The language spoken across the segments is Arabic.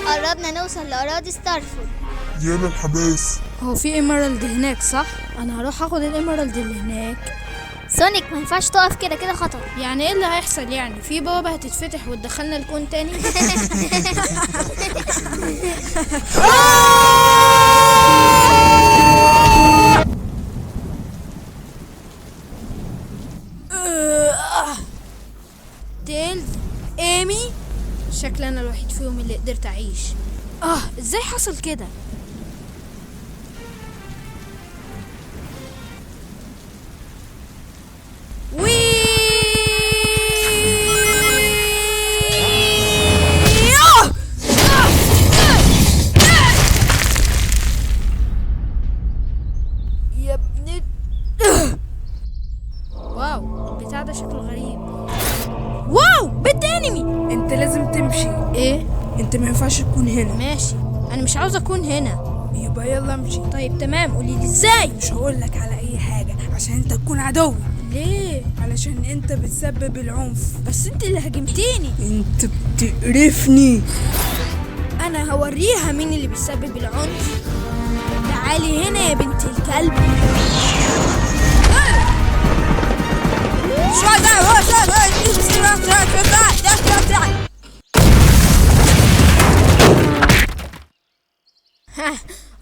قربنا نوصل لأراضي ستارفورد. يلا الحماس. هو في ايميرالد هناك صح؟ انا هروح اخد الايميرالد اللي هناك. سونيك ما ينفعش تقف كده، كده خطر. يعني ايه اللي هيحصل؟ يعني في بوابة هتتفتح وتدخلنا الكون تاني؟ تيلز، ايمي، شكلي انا الوحيد فيهم اللي قدرت اعيش. ازاي حصل كده؟ يا ابن واو، البتاع ده شكله غريب. واو، بيت انمي. انت لازم تمشي. ايه؟ انت ما ينفعش تكون هنا. ماشي، انا مش عاوز اكون هنا. يبقى يلا امشي. طيب تمام، قولي لي ازاي. مش هقول لك على اي حاجه عشان انت تكون عدو. ليه؟ علشان انت بتسبب العنف. بس انت اللي هاجمتيني. انت بتقرفني. انا هوريها مين اللي بيسبب العنف. تعالي هنا يا بنت الكلب.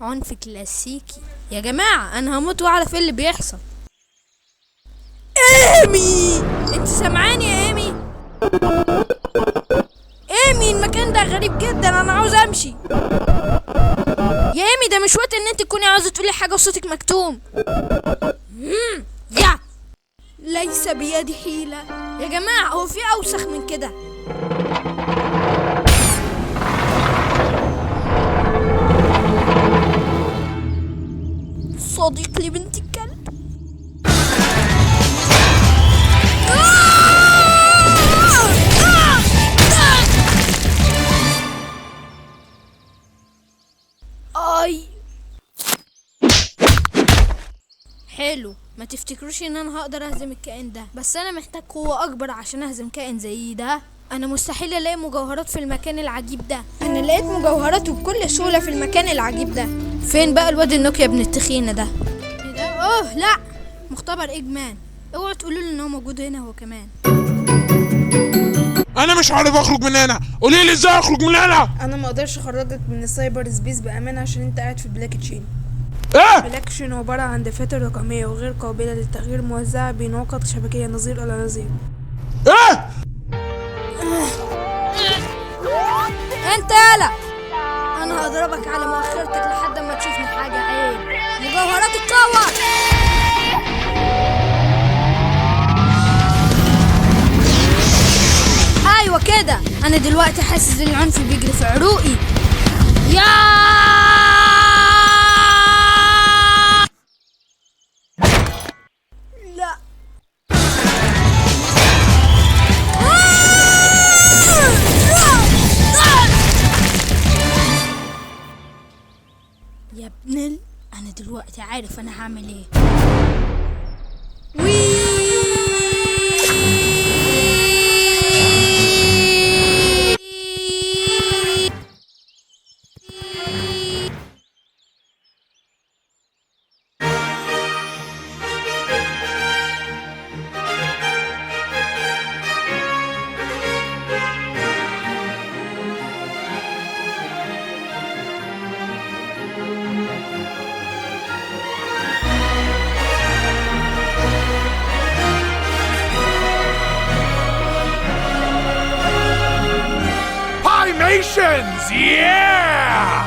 عنف كلاسيكي يا جماعة. انا هموت واعرف ايه اللي بيحصل. ايمي، انت سامعاني يا ايمي؟ ايمي، المكان ده غريب جدا، انا عاوز امشي. يا ايمي، ده مش وقت ان انت تكوني عاوزة تقولي حاجة وصوتك مكتوم. يا ليس بيدي حيلة يا جماعة. هو في اوسخ من كده؟ صديق لبنت الكلب. اي حلو. ما تفتكروش ان انا هقدر اهزم الكائن ده، بس انا محتاج قوة اكبر عشان اهزم كائن زي ده. انا مستحيل الاقي مجوهرات في المكان العجيب ده. انا لقيت مجوهرات وبكل سهولة في المكان العجيب ده. فين بقى الواد النوكيا ابن التخينة ده؟ ايه ده؟ اوه لا، مختبر اجمان. اوعوا تقولوا لي ان هو موجود هنا هو كمان. انا مش عارف اخرج من هنا، قولي لي ازاي اخرج من هنا. انا ما اقدرش اخرجك من السايبر سبيس بامان عشان انت قاعد في بلاك تشين. ايه؟ بلاك تشين عباره عن دفاتر رقميه وغير قابله للتغيير، موزعه بين نقط شبكيه نظير الى نظير. ايه؟ انت يالا، انا هضربك على مؤخرتك لحد ما تشوفني حاجة عيب. مجوهرات القوة. ايوه كده، انا دلوقتي حاسس ان العنف بيجري في عروقي. يا لا. يا ابن انا دلوقتي عارف انا هعمل ايه. Nations, yeah!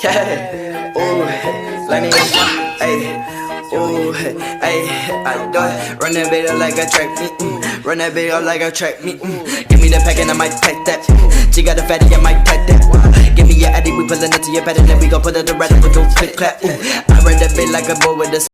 Yeah, ooh, let me, ayy, ooh, ayy, I do it. Run that bitch up like a track meet, run that bitch up like a track meet. Give me the pack and I might pack that. She got a fatty, I might pack that. Give me your addy, we pullin' it to your patty, then we gon' put it to rest with no click clap. I run that bitch like a boy with a